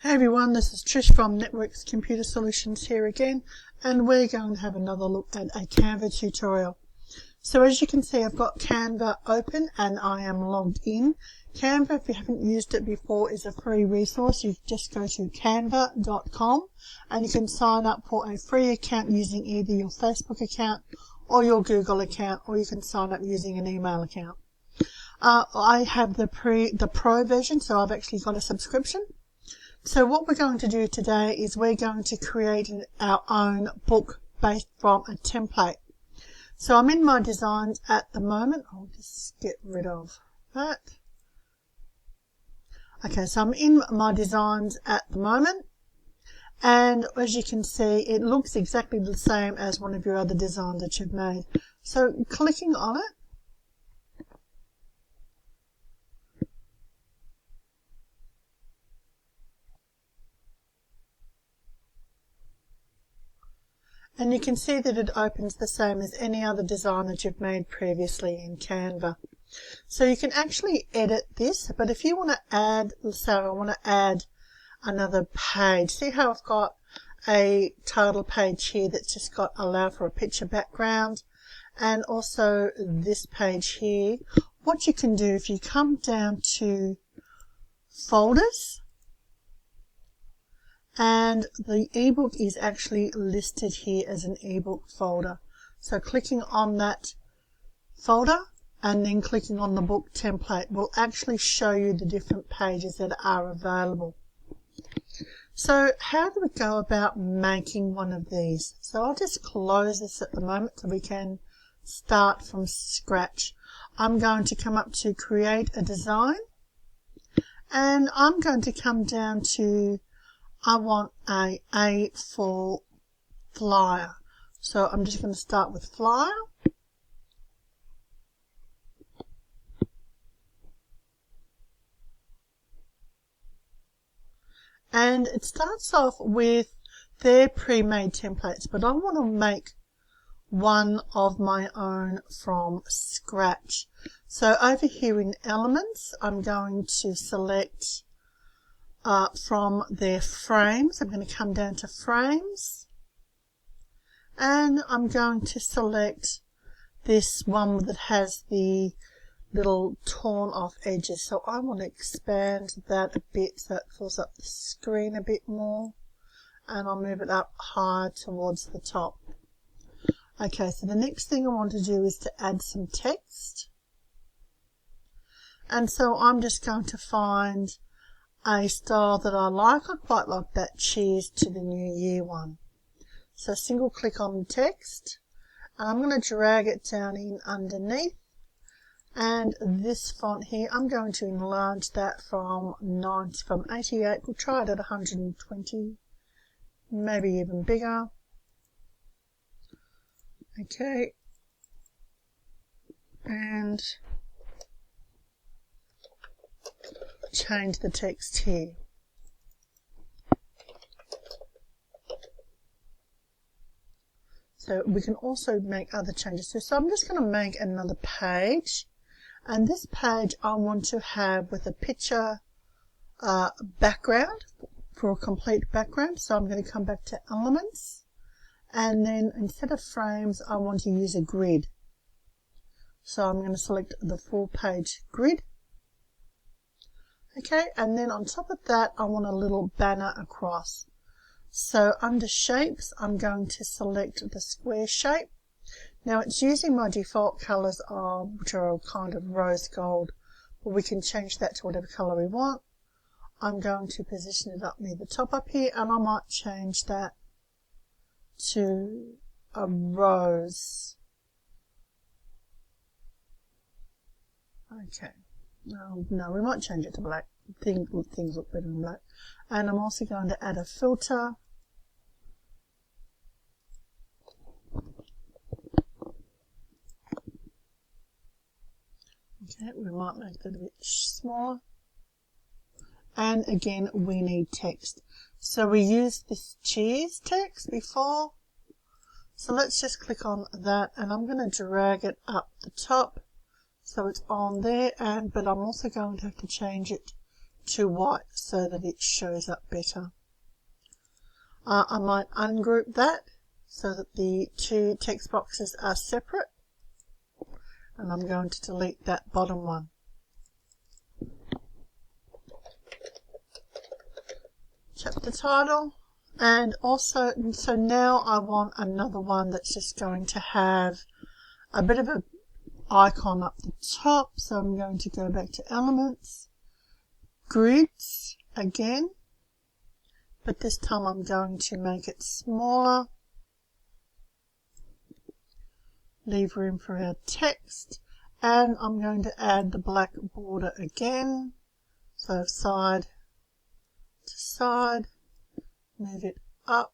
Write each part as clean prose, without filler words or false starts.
Hey everyone, this is Trish from Networks Computer Solutions here again, and we're going to have another look at a Canva tutorial. So as you can see, I've got Canva open and I am logged in. Canva, if you haven't used it before, is a free resource. You just go to canva.com and you can sign up for a free account using either your Facebook account or your Google account, or you can sign up using an email account. I have the pro version, so I've actually got a subscription. So what we're going to do today is we're going to create our own book based from a template. So I'm in my designs at the moment. I'll just get rid of that. Okay, so I'm in my designs at the moment. And as you can see, it looks exactly the same as one of your other designs that you've made. So clicking on it, and you can see that it opens the same as any other design that you've made previously in Canva. So you can actually edit this, but if you want to add, so I want to add another page. See how I've got a title page here that's just got allow for a picture background, and also this page here. What you can do, if you come down to folders, and the ebook is actually listed here as an ebook folder. So clicking on that folder and then clicking on the book template will actually show you the different pages that are available. So how do we go about making one of these? So I'll just close this at the moment so we can start from scratch. I'm going to come up to create a design, and I'm going to come down to I want a A4 flyer. So I'm just going to start with flyer. And it starts off with their pre-made templates, but I want to make one of my own from scratch. So over here in elements, I'm going to select from their frames. I'm going to come down to frames, and I'm going to select this one that has the little torn off edges. So I want to expand that a bit so it fills up the screen a bit more, and I'll move it up higher towards the top. Okay, so the next thing I want to do is to add some text, and so I'm just going to find a style that I like. I quite like that cheers to the new year one. So single click on the text, and I'm going to drag it down in underneath, and this font here, I'm going to enlarge that from 88, we'll try it at 120, maybe even bigger. Okay, and change the text here. So we can also make other changes. So I'm just going to make another page, and this page I want to have with a picture background for a complete background. So I'm going to come back to elements, and then instead of frames I want to use a grid. So I'm going to select the full page grid. Okay, and then on top of that, I want a little banner across. So under shapes, I'm going to select the square shape. Now it's using my default colors, which are kind of rose gold, but we can change that to whatever color we want. I'm going to position it up near the top up here, and I might change that to a rose. Okay. No, we might change it to black. Things look better in black. And I'm also going to add a filter. Okay, we might make that a bit smaller. And again, we need text. So we used this cheers text before. So let's just click on that, and I'm going to drag it up the top. So it's on there, but I'm also going to have to change it to white so that it shows up better. I might ungroup that so that the two text boxes are separate, and I'm going to delete that bottom one. Chapter title, and also, so now I want another one that's just going to have a bit of a icon up the top, so I'm going to go back to elements, grids again, but this time I'm going to make it smaller, leave room for our text, and I'm going to add the black border again, so side to side, move it up,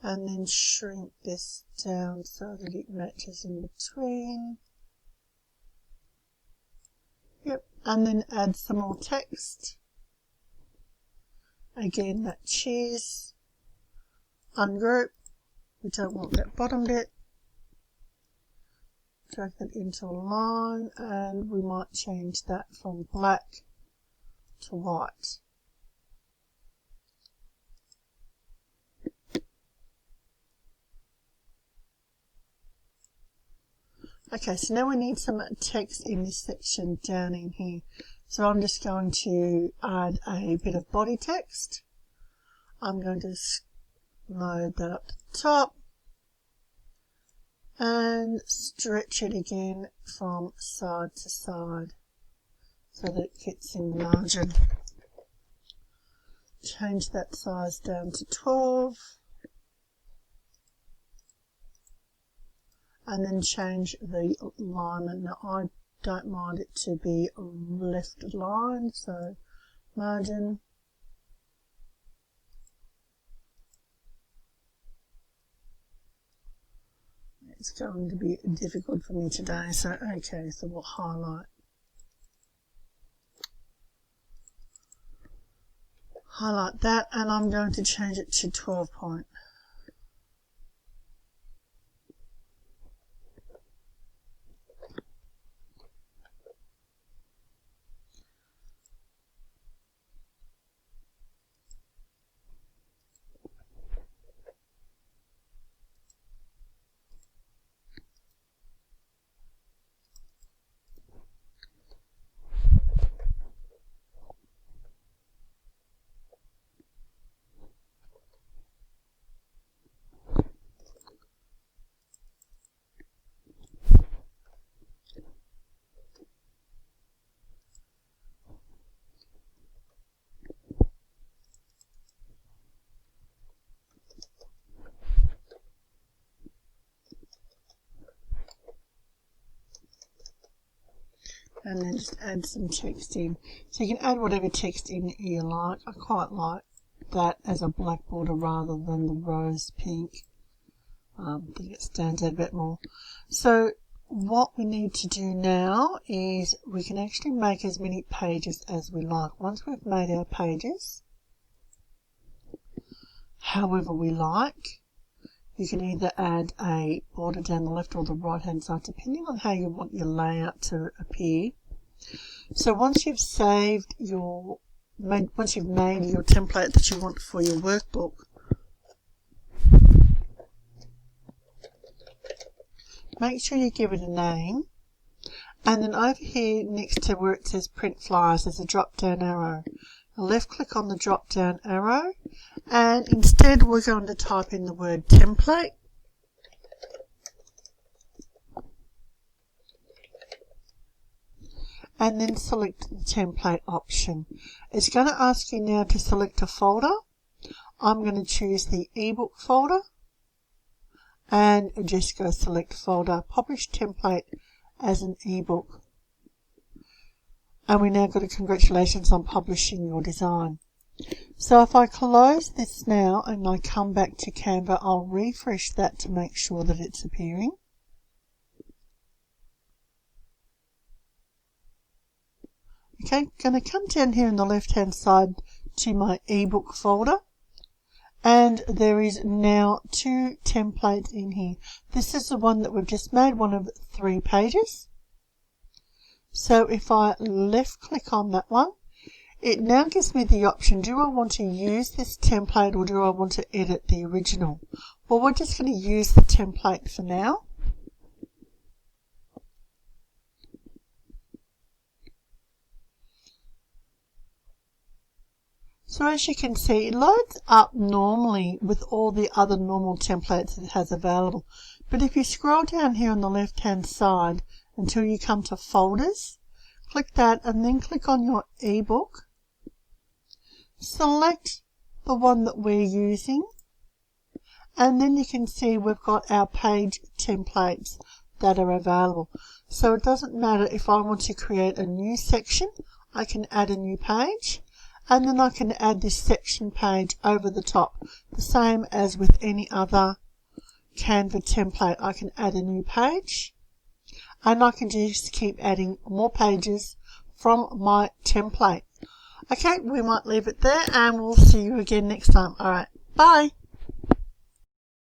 and then shrink this down so that it matches in between. Yep, and then add some more text. Again, that cheers, ungroup, we don't want that bottom bit. Drag that into a line, and we might change that from black to white. Okay, so now we need some text in this section down in here. So I'm just going to add a bit of body text. I'm going to load that up to the top and stretch it again from side to side so that it fits in the margin. Change that size down to 12. And then change the alignment. Now I don't mind it to be left aligned, so margin. It's going to be difficult for me today, so okay, so we'll highlight. Highlight that, and I'm going to change it to 12 point. And then just add some text in. So you can add whatever text in you like. I quite like that as a black border rather than the rose pink. I think it stands out a bit more. So what we need to do now is we can actually make as many pages as we like. Once we've made our pages, however we like, you can either add a border down the left or the right hand side, depending on how you want your layout to appear. So once you've saved once you've made your template that you want for your workbook, make sure you give it a name, and then over here next to where it says print flyers, there's a drop down arrow. Left click on the drop down arrow, and instead we're going to type in the word template, and then select the template option. It's going to ask you now to select a folder. I'm going to choose the ebook folder and just go select folder, publish template as an ebook. And we now got a congratulations on publishing your design. So if I close this now and I come back to Canva, I'll refresh that to make sure that it's appearing. Okay, going to come down here on the left hand side to my ebook folder, and there is now 2 templates in here. This is the one that we've just made, one of 3 pages. So if I left click on that one, it now gives me the option, do I want to use this template or do I want to edit the original? Well, we're just going to use the template for now. So as you can see, it loads up normally with all the other normal templates it has available. But if you scroll down here on the left hand side until you come to folders, click that and then click on your ebook. Select the one that we're using, and then you can see we've got our page templates that are available. So it doesn't matter if I want to create a new section, I can add a new page, and then I can add this section page over the top, the same as with any other Canva template. I can add a new page, and I can just keep adding more pages from my template. Okay, we might leave it there, and we'll see you again next time. Alright, bye!